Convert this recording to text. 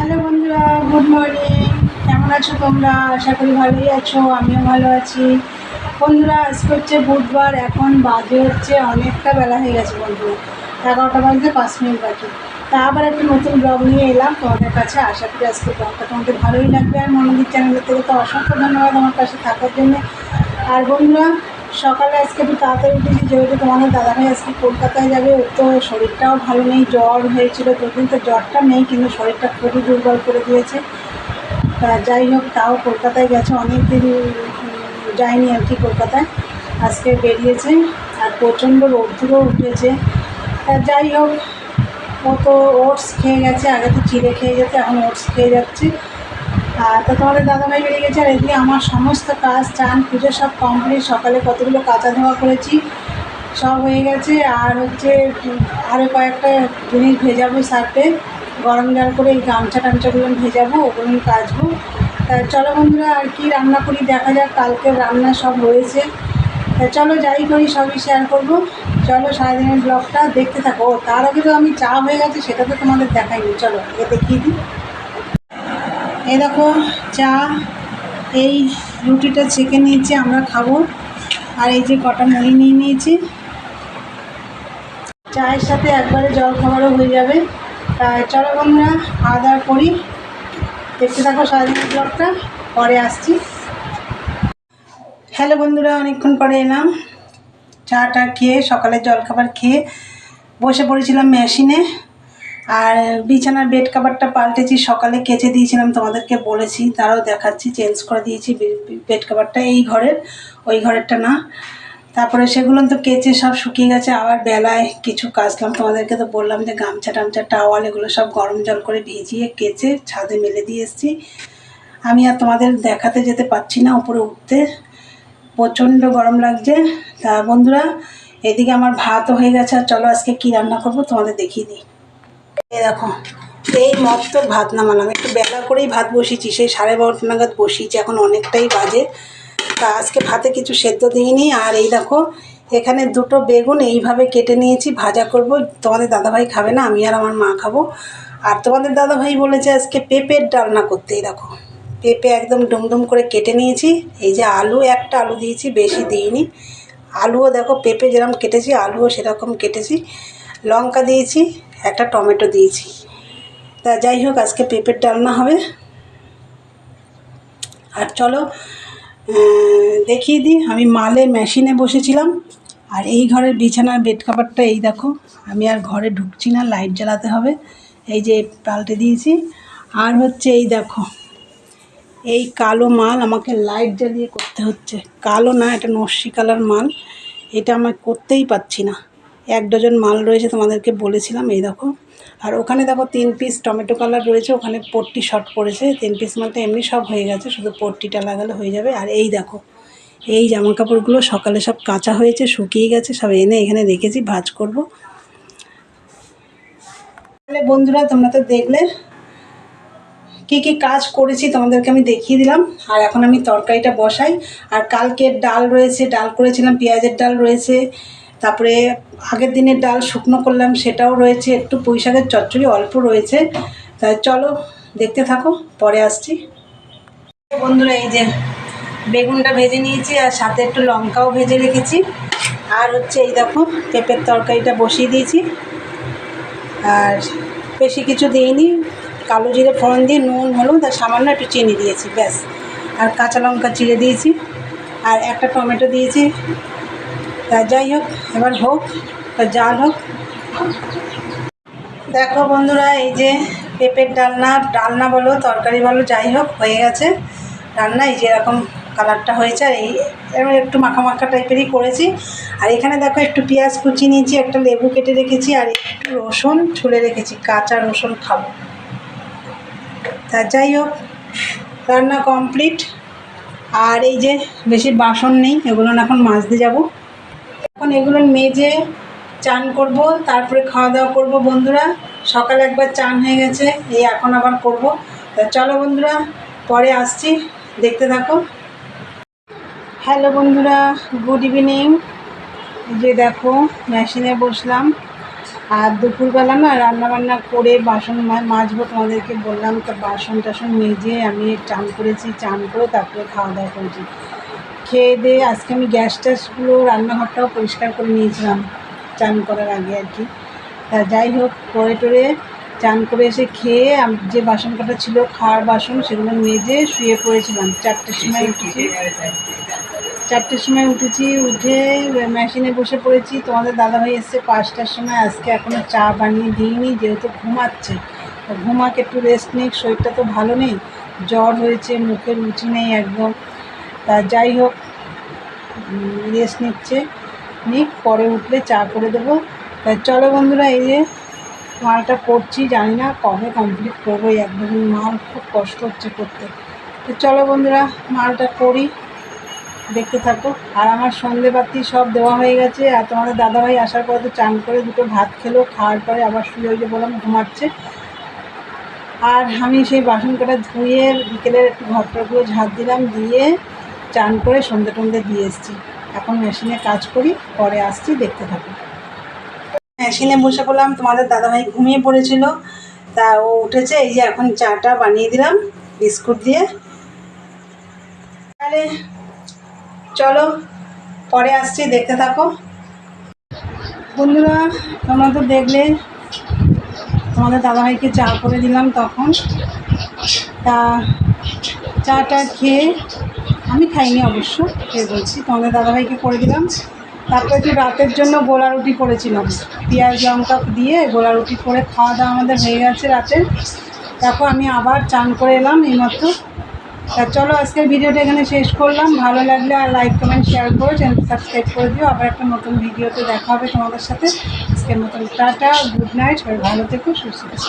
Hello বন্ধুরা, good morning. কেমন আছো তোমরা? আশা করি ভালোই আছো, আমিও ভালো আছি। বন্ধুরা, আজকে হচ্ছে বুধবার, এখন বাজে হচ্ছে অনেকটা বেলা হয়ে গেছে বন্ধুরা, 11টা বাজতে 5 মিনিট বাকি। তা আবার একটা নতুন ব্লগ নিয়ে এলাম তোমাদের কাছে। আশা করি আজকে ব্লগটা তোমাদের ভালোই লাগবে। আর মনোদীপ চ্যানেলের থেকে তো অসংখ্য ধন্যবাদ আমার পাশে থাকার জন্য। আর বন্ধুরা, সকালে আজকে একটু তাড়াতাড়ি উঠেছি, যেহেতু তোমাদের দাদাভাই আজকে কলকাতায় যাবে। ওর তো শরীরটাও ভালো নেই, জ্বর হয়েছিল দুদিন, তো জ্বরটা নেই কিন্তু শরীরটা খুবই দুর্বল করে দিয়েছে। তা যাই হোক, তাও কলকাতায় গেছে, অনেক দিন যায়নি আর কি কলকাতায়, আজকে বেরিয়েছে। আর প্রচণ্ড রৌদ্রও উঠেছে। তা যাই হোক, ও তো ওটস খেয়ে গেছে, আগে তো চিড়ে খেয়ে যেতে, এখন ওটস খেয়ে যাচ্ছে। তো তোমাদের দাদাভাই বেরিয়ে গেছে। আর এদিকে আমার সমস্ত কাজ, চান পুজো সব কমপ্লিট। সকালে কতগুলো কাঁচা ধোয়া করেছি, সব হয়ে গেছে। আর হচ্ছে আরও কয়েকটা জিনিস ভেজাবো সার্ফে, গরম জল করে এই গামছা টামছাগুলো ভেজাবো, ওগুলো কাচবো। তা চলো বন্ধুরা, আর কি রান্না করি দেখা যাক। কালকে রান্না সব রয়েছে, তা চলো যাই করি সবই শেয়ার করবো। চলো সারাদিনের ব্লগটা দেখতে থাকো। তার আগে তো আমি চা হয়ে গেছে, সেটা তো তোমাদের দেখাইনি, চলো আগে দেখিয়ে দিই। এই দেখো চা, এই রুটিটা ছেঁকে নিয়েছি, আমরা খাবো। আর এই যে কটা মুড়ি নিয়ে নিয়েছি, চায়ের সাথে একবারে জল খাবারও হয়ে যাবে। তাই চলো বন্ধুরা, খাওয়া দাওয়া করি, দেখতে থাকো সারাদিনের ব্লগটা, পরে আসছি। হ্যালো বন্ধুরা, অনেকক্ষণ পরে এলাম। চাটা খেয়ে, সকালের জলখাবার খেয়ে বসে পড়েছিলাম মেশিনে। আর বিছানার বেড কাভারটা পাল্টেছি, সকালে কেচে দিয়েছিলাম, তোমাদেরকে বলেছি, তারাও দেখাচ্ছি, চেঞ্জ করে দিয়েছি বেড কাভারটা, এই ঘরের, ওই ঘরেরটা না। তারপরে সেগুলো তো কেচে সব শুকিয়ে গেছে। আবার বেলায় কিছু কাচলাম, তোমাদেরকে তো বললাম যে গামছা টামছা টাওয়াল এগুলো সব গরম জল করে ভিজিয়ে কেচে ছাদে মেলে দিয়ে এসেছি। আমি আর তোমাদের দেখাতে যেতে পারছি না, উপরে উঠতে প্রচণ্ড গরম লাগছে। তা বন্ধুরা, এদিকে আমার ভাতও হয়ে গেছে। আর চলো আজকে কী রান্না করবো তোমাদের দেখিয়ে দিই। এই দেখো, এই মস্ত ভাত নামালাম, একটু বেলা করেই ভাত বসিয়েছি, সেই 12:30 নাগাদ বসিয়েছি, এখন অনেকটাই বাজে। তা আজকে ভাতে কিছু সেদ্ধ দিইনি। আর এই দেখো, এখানে দুটো বেগুন এইভাবে কেটে নিয়েছি, ভাজা করব। তোমাদের দাদাভাই খাবে না, আমি আর আমার মা খাবো। আর তোমাদের দাদাভাই বলেছে আজকে পেঁপের ডালনা করতে। এই দেখো, পেঁপে একদম ডুমডুম করে কেটে নিয়েছি। এই যে আলু, একটা আলু দিয়েছি, বেশি দিইনি। আলুও দেখো, পেঁপে যেরকম কেটেছি আলুও সেরকম কেটেছি। লঙ্কা দিয়েছি, একটা টমেটো দিয়েছি। তা যাই হোক, আজকে পেঁপের ডালনা হবে। আর চলো দেখিয়ে দিই, আমি মালে মেশিনে বসেছিলাম। আর এই ঘরের বিছানার বেড কাভারটা এই দেখো, আমি আর ঘরে ঢুকছি না, লাইট জ্বালাতে হবে। এই যে পাল্টে দিয়েছি। আর হচ্ছে এই দেখো, এই কালো মাল আমাকে লাইট জ্বালিয়ে করতে হচ্ছে। কালো না, এটা নস্যি কালার মাল, এটা আমি করতেই পারছি না। 1 ডজন মাল রয়েছে, তোমাদেরকে বলেছিলাম। এই দেখো, আর ওখানে দেখো 3 পিস টমেটো কালার রয়েছে, ওখানে পট্টি শর্ট পড়েছে। 3 পিস মালটা এমনি সব হয়ে গেছে, শুধু পট্টিটা লাগালে হয়ে যাবে। আর এই দেখো, এই জামা কাপড়গুলো সকালে সব কাঁচা হয়েছে, শুকিয়ে গেছে, সব এনে এখানে রেখেছি, ভাঁজ করব। তাহলে বন্ধুরা, তোমরা তো দেখলে কী কী কাজ করেছি, তোমাদেরকে আমি দেখিয়ে দিলাম। আর এখন আমি তরকারিটা বসাই। আর কালকের ডাল রয়েছে, ডাল করেছিলাম, পেঁয়াজের ডাল রয়েছে। তারপরে আগের দিনের ডাল শুকনো করলাম, সেটাও রয়েছে। একটু পুঁই শাকের চচ্চড়ি অল্প রয়েছে। তাই চলো দেখতে থাকো, পরে আসছি। বন্ধুরা, এই যে বেগুনটা ভেজে নিয়েছি, আর সাথে একটু লঙ্কাও ভেজে রেখেছি। আর হচ্ছে এই দেখো, পেঁপের তরকারিটা বসিয়ে দিয়েছি। আর বেশি কিছু দিইনি, কালো জিরে ফোড়ন দিয়ে নুন হলুদ আর সামান্য একটু চিনি দিয়েছি, ব্যাস। আর কাঁচা লঙ্কা চিড়ে দিয়েছি, আর একটা টমেটো দিয়েছি। তা যাই হোক, এবার হোক, তা জাল হোক। দেখো বন্ধুরা, এই যে পেঁপের ডালনা বলো, তরকারি বলো, যাই হোক, হয়ে গেছে রান্না। এই যে এরকম কালারটা হয়েছে। আর এই এবার একটু মাখা মাখা টাইপেরই করেছি। আর এখানে দেখো, একটু পেঁয়াজ কুচি নিয়েছি, একটা লেবু কেটে রেখেছি, আর একটু রসুন ছুলে রেখেছি, কাঁচা রসুন খাবো। তা যাই হোক, রান্না কমপ্লিট। আর এই যে বেশি বাসন নেই, এগুলো এখন মাজতে যাব। এখন এগুলো মেজে চান করব, তারপরে খাওয়া দাওয়া করব। বন্ধুরা, সকালে একবার চান হয়ে গেছে, এই এখন আবার করব। তা চলো বন্ধুরা, পরে আসছি, দেখতে থাকো। হ্যালো বন্ধুরা, গুড ইভিনিং। যে দেখো, মেশিনে বসলাম, আর দুপুরবেলা না রান্নাবান্না করে বাসন মাজবো, তোমাদেরকে বললাম, তো বাসন টাসন মেজে আমি চান করেছি, চান করে তারপরে খাওয়া দাওয়া করেছি। খেয়ে দিয়ে আজকে আমি গ্যাস ট্যাসগুলো রান্নাঘরটাও পরিষ্কার করে নিয়েছিলাম চান করার আগে আর কি। তা যাই হোক, করে টোরে চান করে এসে খেয়ে যে বাসন কাটা ছিল খাওয়ার বাসন সেগুলো মেজে শুয়ে পড়েছিলাম। 4টের সময় উঠেছি, 4টের সময় উঠেছি, উঠে মেশিনে বসে পড়েছি। তোমাদের দাদাভাই এসছে 5টার সময়। আজকে এখনও চা বানিয়ে দিইনি, যেহেতু ঘুমাচ্ছে। ঘুমাকে একটু রেস্ট নিক, শরীরটা তো ভালো নেই, জ্বর হয়েছে, মুখের রুচি নেই একদম। তা যাই হোক, রেস্ট নিচ্ছে, নিক, পরে উঠলে চা করে দেবো। তা চলো বন্ধুরা, এই যে মালটা করছি, জানি না কবে কমপ্লিট করবো, একদম মাল খুব কষ্ট হচ্ছে করতে। তো চলো বন্ধুরা, মালটা করি, দেখতে থাকো। আর আমার সন্ধেবাতি সব দেওয়া হয়ে গেছে। আর তোমাদের দাদাভাই আসার পরে তো চান করে দুটো ভাত খেলো, খাওয়ার পরে আবার শুয়ে, ওই যে বললাম ঘুমাচ্ছে। আর আমি সেই বাসন কটা ধুয়ে বিকেলের একটু ঘরটাগুলো ঝাঁট দিলাম, দিয়ে চান করে সন্ধে টন্ধে দিয়ে এসেছি। এখন মেশিনে কাজ করি, পরে আসছি, দেখতে থাকো। মেশিনে বসে পড়লাম, তোমাদের দাদাভাই ঘুমিয়ে পড়েছিল, তা ও উঠেছে। এই যে এখন চাটা বানিয়ে দিলাম বিস্কুট দিয়ে। তাহলে চলো পরে আসছি, দেখতে থাকো বন্ধুরা। তোমরা তো দেখলে তোমাদের দাদাভাইকে চা করে দিলাম তখন। তা চাটা খেয়ে, আমি খাইনি অবশ্য, খেয়ে বলছি, তোমাদের দাদাভাইকে করে দিলাম। তারপরে একটু রাতের জন্য গোলা রুটি করেছিলাম, পেঁয়াজ লঙ্কা দিয়ে গোলা রুটি করে খাওয়া দাওয়া আমাদের হয়ে গেছে রাতের। তারপর আমি আবার চান করে এলাম এইমাত্র। তা চলো আজকের ভিডিওটা এখানে শেষ করলাম। ভালো লাগলে আর লাইক কমেন্ট শেয়ার করো, চ্যানেল সাবস্ক্রাইব করে দিও। আবার একটা নতুন ভিডিওতে দেখা হবে তোমাদের সাথে। আজকের মতন টাটা, গুড নাইট, সবাই ভালো থেকো, সুস্থ থেকো।